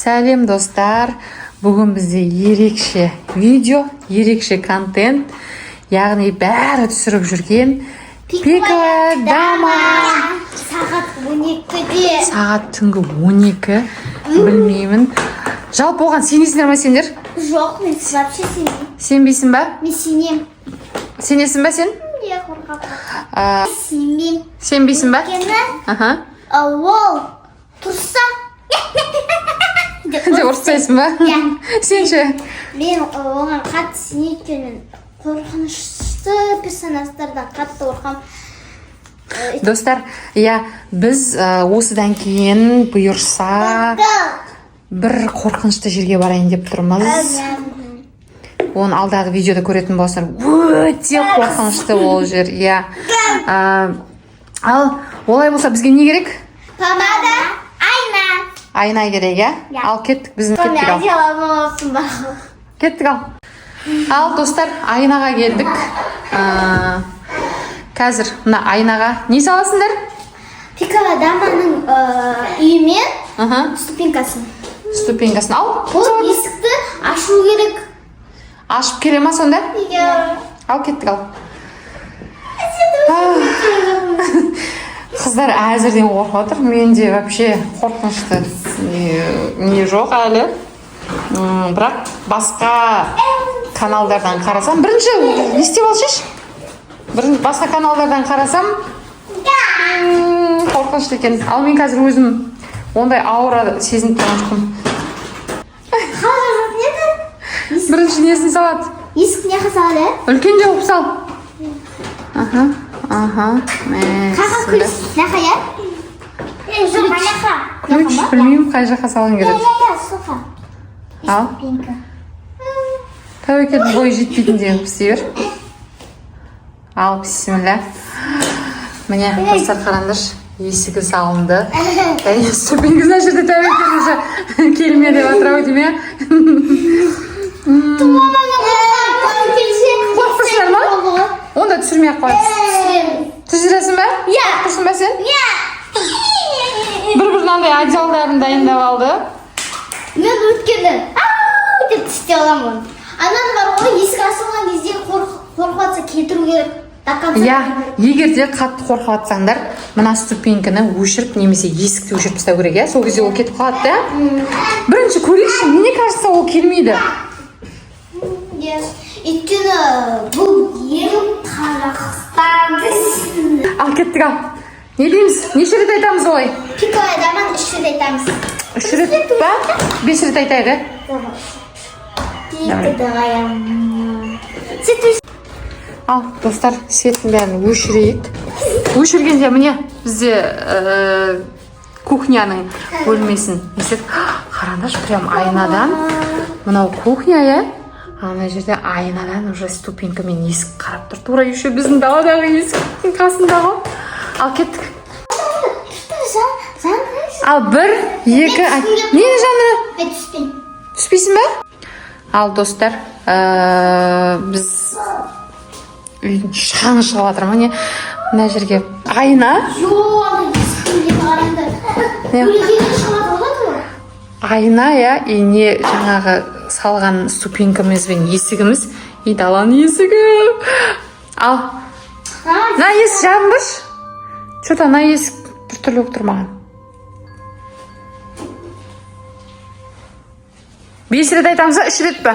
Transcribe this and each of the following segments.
Сәлем достар. Бүгін бізде ерекше видео, ерекше контент, яғни бәрі түсіріп жүрген Пиковая дама. Сағат 12-де. Сағат түнгі 12, білмеймін. Жалпы оған сенесіңдер ме сендер? Жоқ, мен вообще сенемін. Сенбейсің ба? Мен сенемін. Сенесің ба сен? Я қорқамын. Сенбеймін. Сенбейсің ба? Өйткені ол тұрса Де ұрыспайсың ба? Иә. Сен ше? Мен оған қатты сенетінмін. Қорқынышты персонаждардан қатты қорқамын. Достар, біз осыдан кейін бұйырса бір қорқынышты жерге барайын деп тұрмыз. Оны алдағы видеода көретін болсаңдар, өте қорқынышты ол жер. Ал олай болса бізге не керек? Помада, айна. Айна керек, Ал кеттік, біздің кеттік ал. Кеттік ал. Ал достар, айнаға келдік. Қазір мына айнаға не саласыңдар? Пиковая даманың үйімен ступенькасын. Ступенькасын ал. Ол есікті ашу керек. Ашып келе ма сонда? Иә. Ал кеттік ал. Қыздар әзірден қорқып отыр. Менде вообще қорқынышты не жоқ әлі. Бірақ басқа каналдардан қарасам, бірінші не істеп алшаш? Басқа каналдардан қарасам, қорқынышты екен. Ал мен қазір өзім ондай ауыр сезініп тұрған жоқпын. Бірінші несін салады? Есік неға салады? Үлкен де қылып сал. Қаға күш неға, я? Жоқ, аяқа. Күш, білмеймін қай жаққа салын керек. Соқа. Ал. Тәуекелдің бойы жетпейтін деген істей бер. Ал, бисмилля. Міне, достар қараңдаршы, есігі салынды. Және ступенькі мына жерде тәуекел уже келме деп атырау деме. Қорқырсыңдар ма? Онда түсірмей ақ қояйық. Түсіресің ба? Иә. Қорқырсың ба сен? Иә. Бір андай одеялдарын дайындап алды. Мен өткенді деп тістей аламын. Ананы бар ғой, есік ашылған кезде қорқыватса кетіру керек. Егер де қатты қорқып атсаңдар, мына ступенькіні өшіріп, немесе есікті өшіріп тастау керек, сол кезде ол кетіп қалады, Бірінші көрейікші, мне кажется, ол келмейді. Өйткені бұл елім Қазақстан. Ал кеттік ал. Не дейміз? Неше рет айтамыз олай? Пиковая даманы 3 рет айтамыз. 3 рет па? 5 рет айтайық, Ал, достар, светтің бәрін өшірейік. Өшіргенде міне бізде кухняның бөлмесін есік. Қараңдаршы, прям айнадан. Мынау кухня, Ана жерде айнадан уже ступенькамен есік қарап тұр. Тура еще біздің даладағы есіктің қасындағы. Ал кеттік. Ал 1, 2, нені жанры? Түспейсің ба? Ал достар, біз үйдің шаңы шығып жатыр ма? Мына жерге айна. Айна, и не жаңағы салған ступенькамыз бен есігіміз. И даланың есігі. Ал, на есік жабынбыш. Что-то на есік бір түрлі болып тұрмаған. 5 рет айтамыз ба, 3 рет па?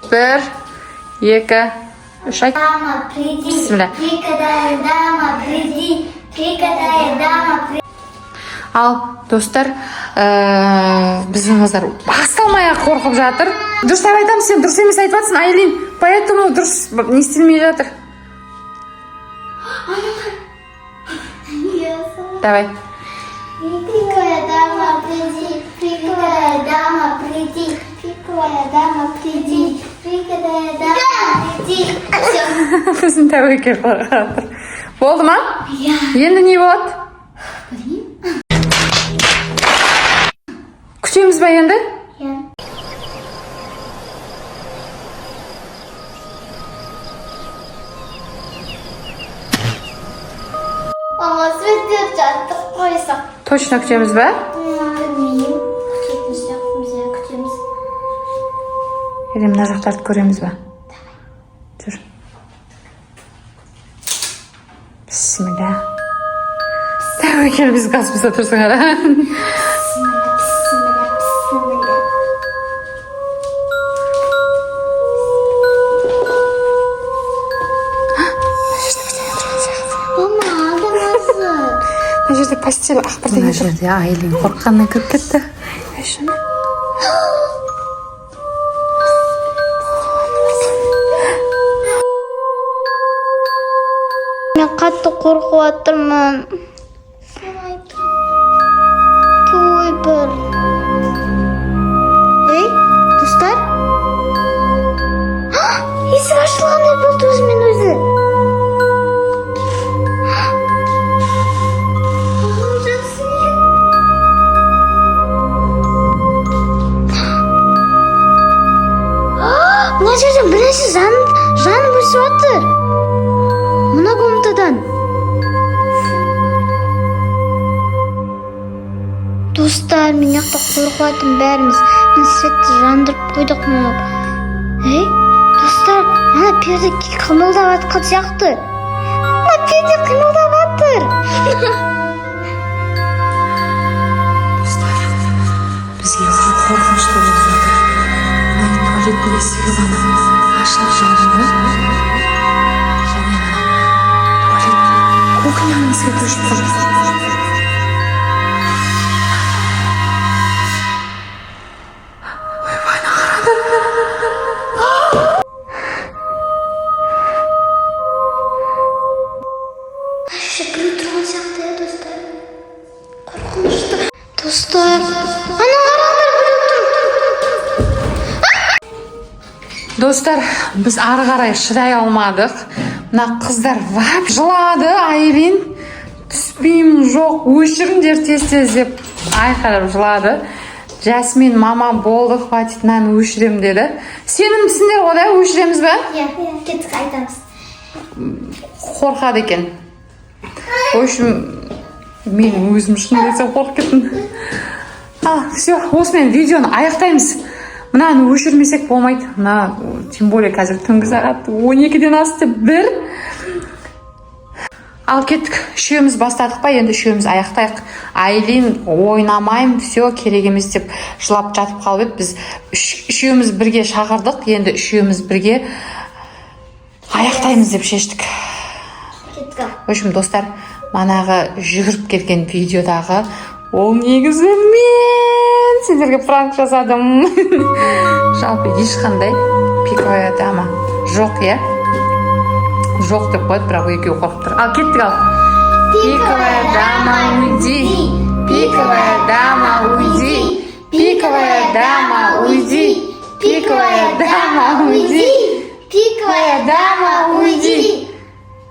1, 2, 3 айт. Дама, приди. Бисмилля. Пиковая дама, приди. Пиковая дама, приди. Ал, достар, біздің қыздар басталмай-ақ қорқып жатыр. Дұрыстап айтамын, сен дұрыс емес айтып жатсың, Айлин. Поэтому дұрыс не істелмей жатыр. Давай. Пиковая дама, приди. Пиковая дама, приди. Пиковая дама, приди. Пиковая дама, приди. Все. Біздің тәуекел қорқып жатыр. Болды ма? Иә. Енді не болады? Күтеміз ба енді? Иә. Мама, свет деп жаттық қойсақ. Точно күтеміз ба? Білмеймін. Келем, мына жақтарды көреміз ба? Жүр. Бисмилля. Тәуекел, біз газ бұза тұрсың ара. Мына жерде постель ақ бірдеңе тұр. Мына жерде Айлин қорыққаннан кіріп кетті. Мен қатты қорқып жатырмын. Той бір. Ей, достар? Есік ашылғандай болды өзімен өзі. Мына жерден бірнәрсе жанып өсіп жатыр. Мына комнатадан. Достар, мен жақта қорқып жатырмын бәріміз. Мен светті жандырып қойдық мұны. Ей, достар, ана перде қимылдап жатқан сияқты. Ана перде қимылдап жатыр. Достар, бізге қорқынышты болып жатыр. Туалеттің есігі ғана ашылып жабылды. Және туалет кухняның светі өшіп тұр. Ойбайна қарады. Біреу тұрған сияқты, достар. Қорқынышты. Достар, ана қараңдар, біреу тұр. Достар, біз ары қарай шыдай алмадық. Мына қыздар вап жылады. Айлин, түспеймін, жоқ, өшіріңдер тез-тез деп айқайлап жылады. Жасмин, мама болды, хватит, мен өшірем деді. Сенімсіңдер ғой да, өшіреміз бе? Иә, кеттік айтамыз. Қорқады екен. В общем, мен өзім шын десем қорқып кеттім. Все, осымен видеоны аяқтаймыз. Мынаны өшірмесек болмайды. Мына, тем более қазір түнгі сағат 12-ден асты 1. Ал кеттік, үшеуміз бастадық па, енді үшеуміз аяқтайық. Айлин, ойнамайым, все, керек емес деп жылап жатып қалып еді. Біз үшеуміз бірге шақырдық, енді үшеуміз бірге аяқтаймыз деп шештік. Кеттік. В общем, достар, манағы жүгіріп келген видеодағы ол негізі мен сендерге пранк жасадым. Жалпы ешқандай пиковая дама жоқ, иә? Жоқ деп қойды, бірақ екеуі қорқып тұр. Ал кеттік, ал. Пиковая дама, уйди. Пиковая дама, уйди. Пиковая дама, уйди. Пиковая дама, уйди. Пиковая дама, уйди.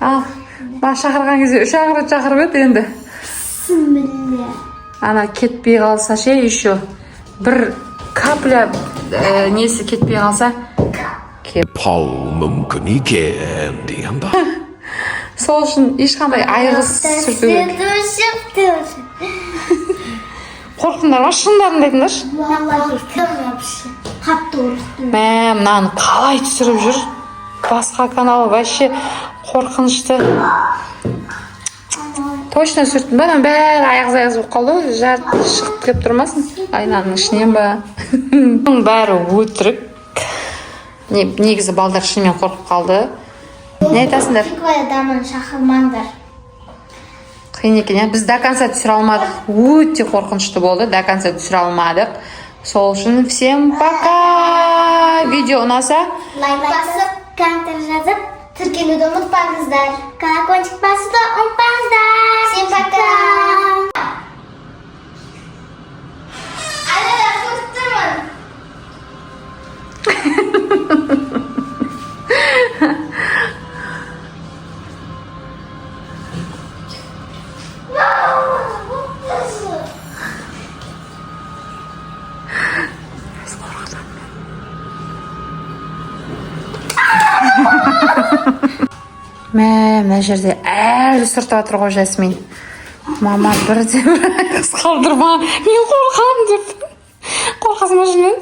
Ал, ба шақырған кезде 3 рет шақырып еді енді. Бісмилля. Ана кетпей қалса ше, еще бір капля несі кетпей қалса. Пау мүмкін екен деген ба? Сол үшін ешқандай айғыз сүртуге. Қорқыңдар ма, шындарын айтыңдаршы. Vallahi kım вообще. Қатты ұрыстым. Мә, мынаны қалай түсіріп жүр? Басқа канал вообще қорқынышты. Точно сүрттім ба? Бәрі айғыз болып қалды. Жарты шығып кеп тұрмасын. Айнаның ішінен ба? Бәрі өтірік. Негізі балдар шынымен қорқып қалды. Не айтасыңдар? Пиковая даманы шақырмаңдар. Қиын екен, біз до конца түсіре алмадық. Өте қорқынышты болды. До конца түсіре алмадық. Сол үшін всем пока. Видео ұнаса Лайк басып, комментарий жазып, тіркелуді ұмытпаңыздар. Колокольчик басуды ұмытпаңыздар. Всем пока. Айлада көріп тұрмын. Мына жерде әлі сүртіп жатыр ғой Жасмин. Мама бірде бір қалдырма, мен қорқамын деп. Қорқасың ба шынымен?